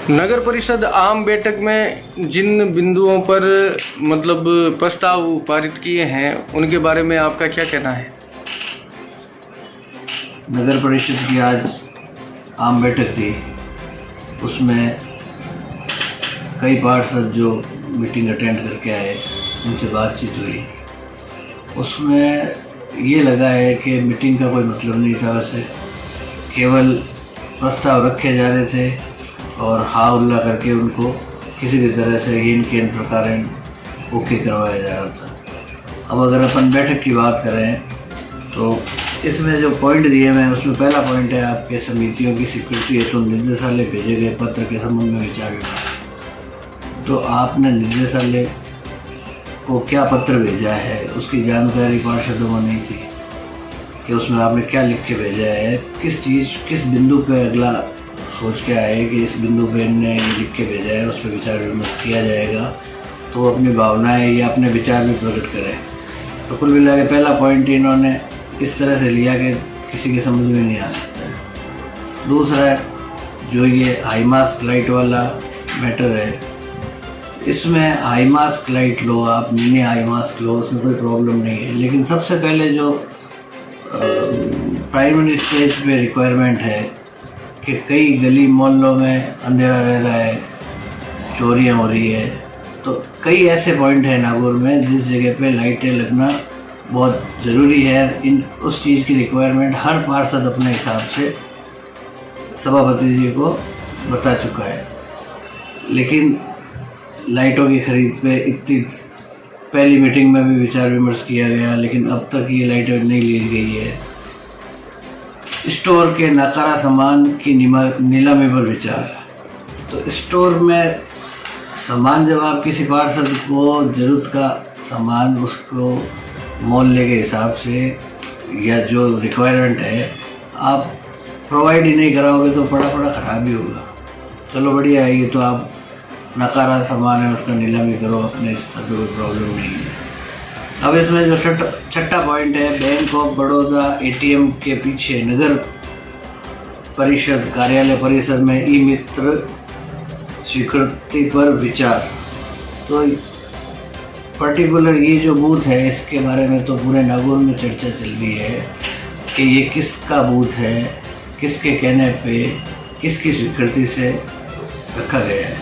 नगर परिषद आम बैठक में जिन बिंदुओं पर मतलब प्रस्ताव पारित किए हैं उनके बारे में आपका क्या कहना है? नगर परिषद की आज आम बैठक थी, उसमें कई पार्षद जो मीटिंग अटेंड करके आए उनसे बातचीत हुई। उसमें ये लगा है कि मीटिंग का कोई मतलब नहीं था, वैसे केवल प्रस्ताव रखे जा रहे थे और हा उल्ला करके उनको किसी भी तरह से इन के प्रकार ओके करवाया जा रहा था। अब अगर अपन बैठक की बात करें तो इसमें जो पॉइंट दिए मैं उसमें पहला पॉइंट है आपके समितियों की स्वीकृति हेतु निर्देशालय भेजे गए पत्र के संबंध में विचार विमर्श। तो आपने निर्देशालय को क्या पत्र भेजा है उसकी जानकारी पार्षदों में नहीं थी कि उसमें आपने क्या लिख के भेजा है, किस बिंदु पे अगला सोच के आए कि इस बिंदु पे इन्होंने लिख के भेजा है, उस पर विचार विमर्श किया जाएगा तो वो अपनी भावनाएं या अपने विचार भी प्रकट करें। तो कुल मिला के पहला पॉइंट इन्होंने इस तरह से लिया कि किसी के समझ में नहीं आ सकता है। दूसरा जो ये हाई मास्क लाइट वाला मैटर है, इसमें हाई मास्क लाइट लो आप, मिनी हाई मास्क लो, उसमें कोई प्रॉब्लम नहीं है। लेकिन सबसे पहले जो प्राइमरी स्टेज पे रिक्वायरमेंट है कि कई गली मोहल्लों में अंधेरा रह रहा है, चोरियां हो रही है, तो कई ऐसे पॉइंट हैं नागौर में जिस जगह पे लाइटें लगना बहुत ज़रूरी है। उस चीज़ की रिक्वायरमेंट हर पार्षद अपने हिसाब से सभापति जी को बता चुका है। लेकिन लाइटों की खरीद पे इतनी पहली मीटिंग में भी विचार विमर्श किया गया, लेकिन अब तक ये लाइटें नहीं ली गई है। स्टोर के नकारा सामान की नीलामी पर विचार। तो स्टोर में सामान जब आप किसी पार्षद को ज़रूरत का सामान उसको मोहल्ले के हिसाब से या जो रिक्वायरमेंट है आप प्रोवाइड ही नहीं कराओगे तो पड़ा ख़राब ही होगा। चलो बढ़िया है, ये तो आप नकारा सामान है उसका नीलामी करो, अपने स्तर पर कोई प्रॉब्लम नहीं है। अब इसमें जो छठा पॉइंट है, बैंक ऑफ बड़ौदा एटीएम के पीछे नगर परिषद कार्यालय परिसर में ई मित्र स्वीकृति पर विचार। तो पर्टिकुलर ये जो बूथ है इसके बारे में तो पूरे नागौर में चर्चा चल रही है कि ये किसका बूथ है, किसके कहने पे, किसकी स्वीकृति से रखा गया है।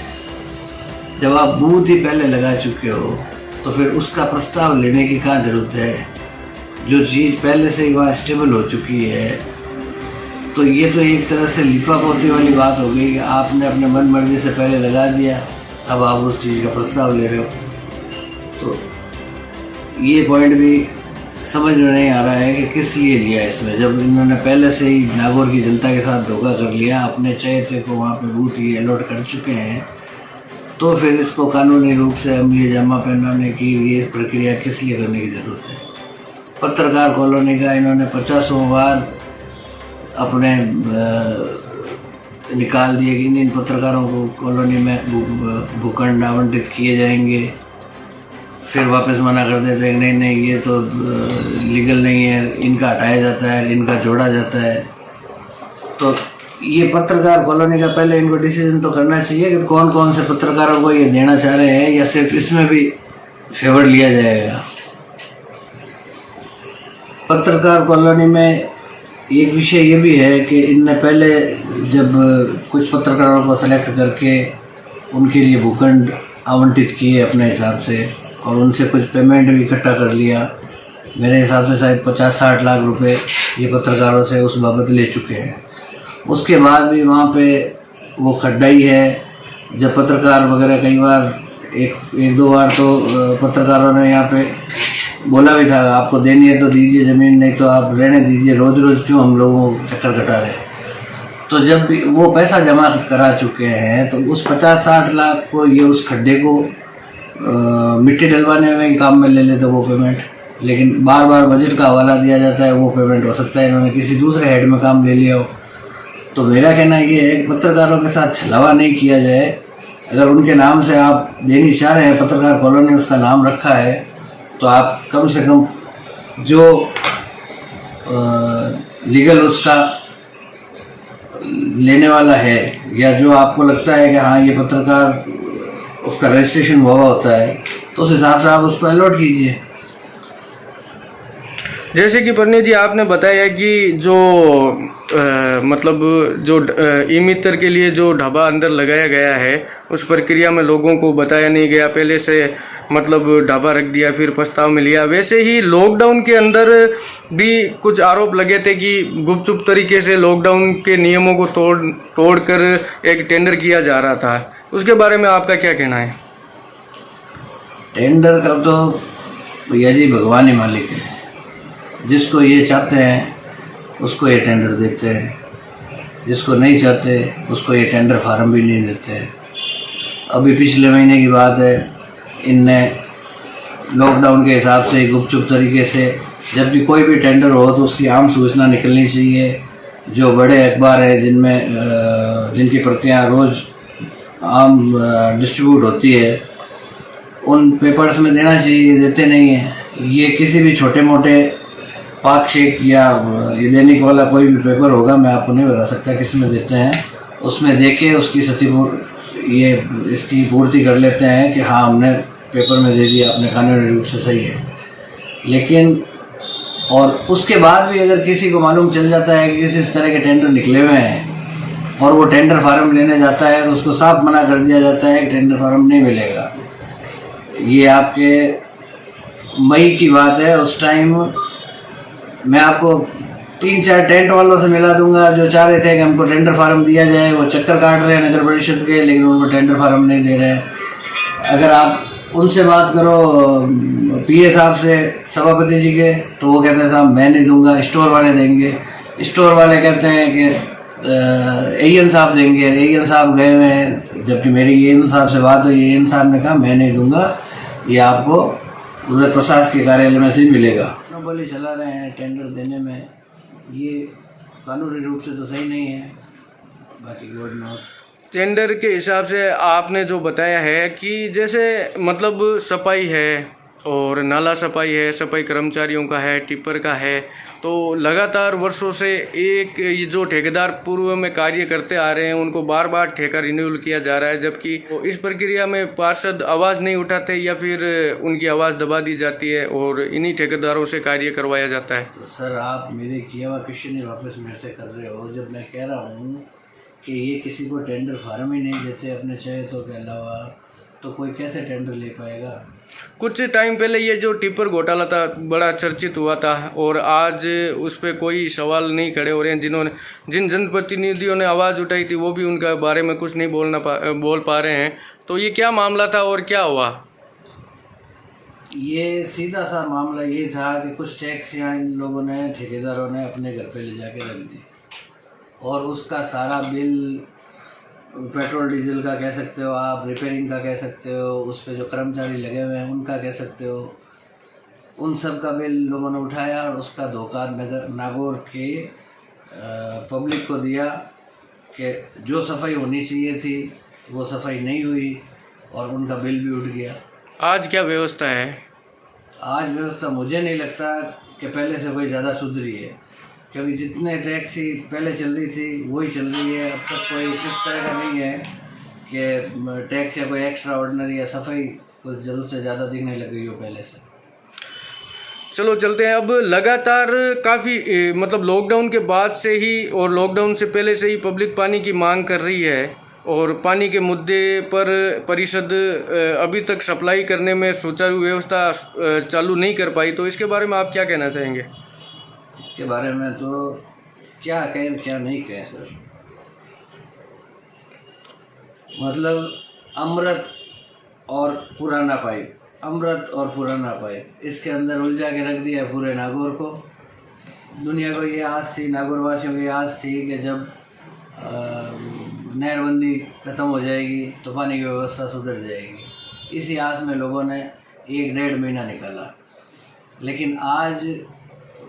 जब आप बूथ ही पहले लगा चुके हो तो फिर उसका प्रस्ताव लेने की कहाँ ज़रूरत है? जो चीज़ पहले से ही वहाँ स्टेबल हो चुकी है, तो ये तो एक तरह से लिपा पोती वाली बात हो गई कि आपने अपने मन मर्जी से पहले लगा दिया, अब आप उस चीज़ का प्रस्ताव ले रहे हो। तो ये पॉइंट भी समझ में नहीं आ रहा है कि किस लिए लिया इसमें, जब इन्होंने पहले से ही नागौर की जनता के साथ धोखा कर लिया, अपने चहेते को वहाँ पे बूथ ही अलॉट कर चुके हैं, तो फिर इसको कानूनी रूप से अमली जामा पहनाने की ये प्रक्रिया किस लिए करने की ज़रूरत है। पत्रकार कॉलोनी का इन्होंने 50वां बार अपने निकाल दिए कि इन पत्रकारों को कॉलोनी में भूखंड आवंटित किए जाएंगे, फिर वापस मना कर देते हैं कि नहीं ये तो लीगल नहीं है, इनका हटाया जाता है, इनका जोड़ा जाता है। तो ये पत्रकार कॉलोनी का पहले इनको डिसीजन तो करना चाहिए कि कौन कौन से पत्रकारों को ये देना चाह रहे हैं या सिर्फ इसमें भी फेवर लिया जाएगा। पत्रकार कॉलोनी में एक विषय ये भी है कि इनने पहले जब कुछ पत्रकारों को सेलेक्ट करके उनके लिए भूखंड आवंटित किए अपने हिसाब से और उनसे कुछ पेमेंट भी इकट्ठा कर लिया, मेरे हिसाब से शायद 50-60 लाख रुपए ये पत्रकारों से उस बाबत ले चुके हैं। उसके बाद भी वहाँ पे वो खड्डा ही है। जब पत्रकार वगैरह कई बार एक दो बार तो पत्रकारों ने यहाँ पे बोला भी था आपको देनी है तो दीजिए ज़मीन, नहीं तो आप रहने दीजिए, रोज़ रोज़ क्यों हम लोगों को चक्कर कटा रहे हैं। तो जब भी वो पैसा जमा करा चुके हैं तो उस 50-60 लाख को ये उस खड्डे को मिट्टी डलवाने में ही काम में ले लेते वो पेमेंट, लेकिन बार बार बजट का हवाला दिया जाता है, वो पेमेंट हो सकता है इन्होंने किसी दूसरे हेड में काम ले लिया हो। तो मेरा कहना ये है कि पत्रकारों के साथ छलावा नहीं किया जाए। अगर उनके नाम से आप देनी चाह रहे हैं, पत्रकार कॉलोनी उसका नाम रखा है, तो आप कम से कम जो लीगल उसका लेने वाला है या जो आपको लगता है कि हाँ ये पत्रकार उसका रजिस्ट्रेशन हुआ होता है तो उस हिसाब से आप उसको अलॉट कीजिए। जैसे कि परनी जी आपने बताया कि जो मतलब जो ई मित्र के लिए जो ढाबा अंदर लगाया गया है उस प्रक्रिया में लोगों को बताया नहीं गया, पहले से मतलब ढाबा रख दिया फिर प्रस्ताव में लिया। वैसे ही लॉकडाउन के अंदर भी कुछ आरोप लगे थे कि गुपचुप तरीके से लॉकडाउन के नियमों को तोड़कर एक टेंडर किया जा रहा था, उसके बारे में आपका क्या कहना है? टेंडर का तो भैया जी भगवान ही मालिक है, जिसको ये चाहते हैं उसको ये टेंडर देते हैं, जिसको नहीं चाहते उसको ये टेंडर फार्म भी नहीं देते। अभी पिछले महीने की बात है, इनने लॉकडाउन के हिसाब से गुपचुप तरीके से जब भी कोई भी टेंडर हो तो उसकी आम सूचना निकलनी चाहिए। जो बड़े अखबार है जिनकी प्रतियां रोज़ आम डिस्ट्रीब्यूट होती है उन पेपर्स में देना चाहिए, देते नहीं हैं। ये किसी भी छोटे मोटे पाक शेक या ये दैनिक वाला कोई भी पेपर होगा, मैं आपको नहीं बता सकता किस में देते हैं, उसमें देके उसकी इसकी पूर्ति कर लेते हैं कि हाँ हमने पेपर में दे दिया, अपने कानूनी रूप से सही है। लेकिन और उसके बाद भी अगर किसी को मालूम चल जाता है कि इस तरह के टेंडर निकले हुए हैं और वो टेंडर फार्म लेने जाता है तो उसको साफ मना कर दिया जाता है कि टेंडर फार्म नहीं मिलेगा। ये आपके मई की बात है, उस टाइम मैं आपको 3-4 टेंट वालों से मिला दूंगा जो चाह रहे थे कि हमको टेंडर फार्म दिया जाए। वो चक्कर काट रहे हैं नगर परिषद के, लेकिन उनको टेंडर फार्म नहीं दे रहे हैं। अगर आप उनसे बात करो पीए साहब से, सभापति जी के, तो वो कहते हैं साहब मैं नहीं दूंगा, स्टोर वाले देंगे। स्टोर वाले कहते हैं कि एएन साहब देंगे, एएन साहब गए हुए हैं। जबकि मेरी एएन साहब से बात हुई, एएन साहब ने कहा मैं नहीं दूंगा, ये आपको उधर प्रशासकीय कार्यालय में से ही मिलेगा। बोली चला रहे हैं टेंडर देने में, ये कानूनी रूप से तो सही नहीं है, बाकी गॉड नोस। टेंडर के हिसाब से आपने जो बताया है कि जैसे मतलब सफाई है और नाला सफाई है, सफाई कर्मचारियों का है, टिप्पर का है, तो लगातार वर्षों से एक ये जो ठेकेदार पूर्व में कार्य करते आ रहे हैं उनको बार बार ठेका रिन्यूअल किया जा रहा है, जबकि इस प्रक्रिया में पार्षद आवाज़ नहीं उठाते या फिर उनकी आवाज़ दबा दी जाती है और इन्हीं ठेकेदारों से कार्य करवाया जाता है। तो सर आप मेरे किया हुआ क्वेश्चन ही वापस मेरे से कर रहे हो, जब मैं कह रहा हूँ कि ये किसी को टेंडर फार्म ही नहीं देते अपने चहेतों के अलावा, तो कोई कैसे टेंडर ले पाएगा। कुछ टाइम पहले ये जो टिप्पर घोटाला था बड़ा चर्चित हुआ था और आज उस पर कोई सवाल नहीं खड़े हो रहे हैं। जिन जनप्रतिनिधियों ने आवाज़ उठाई थी वो भी उनका बारे में कुछ नहीं बोल पा रहे हैं। तो ये क्या मामला था और क्या हुआ? ये सीधा सा मामला ये था कि कुछ टैक्स यहाँ इन लोगों ने, ठेकेदारों ने अपने घर पे ले जाके रख दी और उसका सारा बिल, पेट्रोल डीजल का कह सकते हो आप, रिपेयरिंग का कह सकते हो, उस पे जो कर्मचारी लगे हुए हैं उनका कह सकते हो, उन सब का बिल लोगों ने उठाया और उसका धोखा नागौर के पब्लिक को दिया कि जो सफाई होनी चाहिए थी वो सफाई नहीं हुई और उनका बिल भी उठ गया। आज क्या व्यवस्था है? आज व्यवस्था मुझे नहीं लगता कि पहले से कोई ज़्यादा सुधरी है, क्योंकि जितने टैक्सी पहले चल रही थी वही चल रही है। अब तक कोई किस तरह का नहीं है कि टैक्स या कोई एक्स्ट्रा ऑर्डिनरी या सफाई कुछ ज़रूरत से ज़्यादा दिखने लग गई हो पहले से। चलो चलते हैं। अब लगातार काफ़ी मतलब लॉकडाउन के बाद से ही और लॉकडाउन से पहले से ही पब्लिक पानी की मांग कर रही है और पानी के मुद्दे पर परिषद अभी तक सप्लाई करने में सुचारू व्यवस्था चालू नहीं कर पाई, तो इसके बारे में आप क्या कहना चाहेंगे? इसके बारे में तो क्या कहें क्या नहीं कहें सर, मतलब अमृत और पुराना पाइप, अमृत और पुराना पाइप, इसके अंदर उलझा के रख दिया पूरे नागौर को। दुनिया को ये आस थी, नागौर वासियों को ये आस थी कि जब नहरबंदी ख़त्म हो जाएगी तो पानी की व्यवस्था सुधर जाएगी। इसी आस में लोगों ने 1-1.5 महीना निकाला, लेकिन आज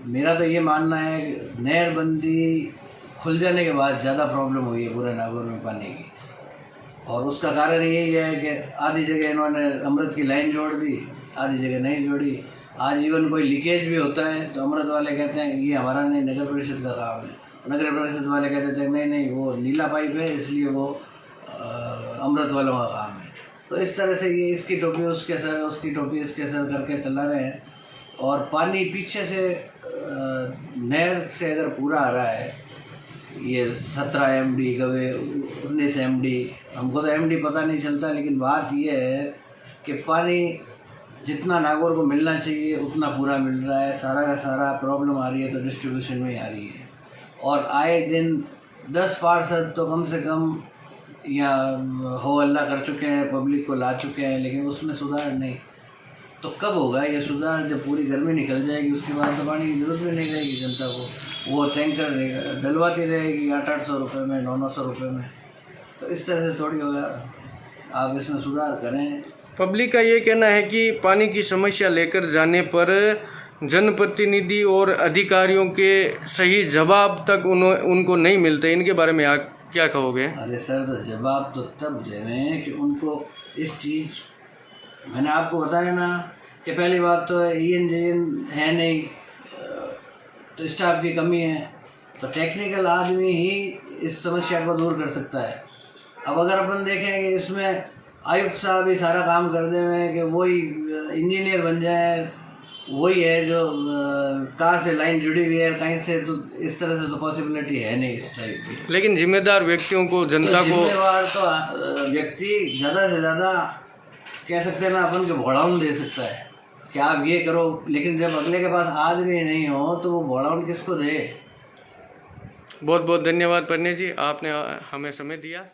मेरा तो ये मानना है कि नहरबंदी खुल जाने के बाद ज़्यादा प्रॉब्लम हुई है पूरे नागौर में पानी की, और उसका कारण यही है कि आधी जगह इन्होंने अमृत की लाइन जोड़ दी, आधी जगह नहीं जोड़ी। आज इवन कोई लीकेज भी होता है तो अमृत वाले कहते हैं कि ये हमारा नहीं, नगर परिषद का काम है। नगर परिषद वाले कहते थे नहीं नहीं वो नीला पाइप है इसलिए वो अमृत वालों का काम है। तो इस तरह से ये इसकी टोपी उसके सर, उसकी टोपी इसके सर करके चला रहे हैं। और पानी पीछे से नहर से अगर पूरा आ रहा है, ये 17 MD कभी 19 MD, हमको तो MD पता नहीं चलता, लेकिन बात ये है कि पानी जितना नागौर को मिलना चाहिए उतना पूरा मिल रहा है। सारा का सारा प्रॉब्लम आ रही है तो डिस्ट्रीब्यूशन में ही आ रही है। और आए दिन 10 पार्षद तो कम से कम या हो अल्लाह कर चुके हैं, पब्लिक को ला चुके हैं, लेकिन उसमें सुधार नहीं। तो कब होगा ये सुधार? जब पूरी गर्मी निकल जाएगी उसके बाद तो पानी की जरूरत भी नहीं रहेगी जनता को। वो टैंकर डलवाती रहेगी 800-800 रुपये में, 900 रुपये में। तो इस तरह से थोड़ी होगा, आप इसमें सुधार करें। पब्लिक का ये कहना है कि पानी की समस्या लेकर जाने पर जनप्रतिनिधि और अधिकारियों के सही जवाब तक उनको नहीं मिलते। इनके बारे में आप क्या कहोगे? अरे सर, तो जवाब तो तब देवें कि उनको इस चीज़, मैंने आपको बताया ना कि पहली बात तो इंजीन है नहीं, तो स्टाफ की कमी है। तो टेक्निकल आदमी ही इस समस्या को दूर कर सकता है। अब अगर अपन देखें कि इसमें आयुक्त साहब ही सारा काम कर दे हैं कि वही इंजीनियर बन जाए, वही है जो कहाँ से लाइन जुड़ी हुई है कहीं से, तो इस तरह से तो पॉसिबिलिटी है नहीं इस टाइप की। लेकिन जिम्मेदार व्यक्तियों को, जनता को जिम्मेवार तो व्यक्ति ज़्यादा से ज़्यादा कह सकते हैं ना अपन के भोड़ाउन दे सकता है कि आप ये करो, लेकिन जब अगले के पास आदमी नहीं हो तो वो भोड़ाउन किसको दे। बहुत बहुत धन्यवाद परने जी, आपने हमें समय दिया।